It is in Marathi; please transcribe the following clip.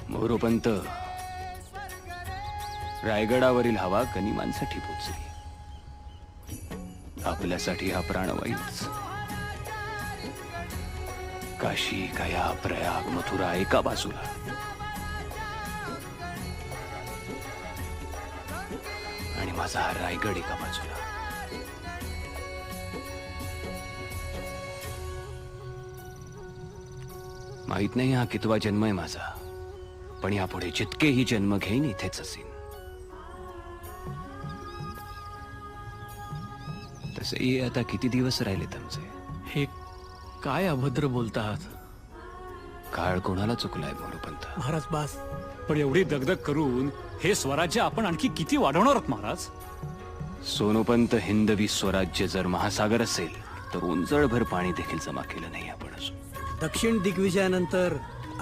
मोरोपंत, रायगडावरील हवा गनिमांसाठी पोचली. आपल्यासाठी हा प्राणवायूच. काशी, गया, प्रयाग, मथुरा एका बाजूला, आणि माझा हा रायगड एका बाजूला. माहित नाही हा कितवा जन्म आहे माझा, पण यापुढे जितकेही जन्म घेईन इथेच असेन. तसेही आता किती दिवस राहिले तुमचे? हे काय अभद्र बोलता आहात काळ कोणाला चुकलाय मोरोपंत? महाराज? बास. पण एवढी दगदग करून हे स्वराज्य आपण आणखी किती वाढवणार आहोत महाराज? सोनोपंत, हिंदवी स्वराज्य जर महासागर असेल तर उंजळभर पाणी देखील जमा केलं नाही आपण अजून. दक्षिण दिग्विजयानंतर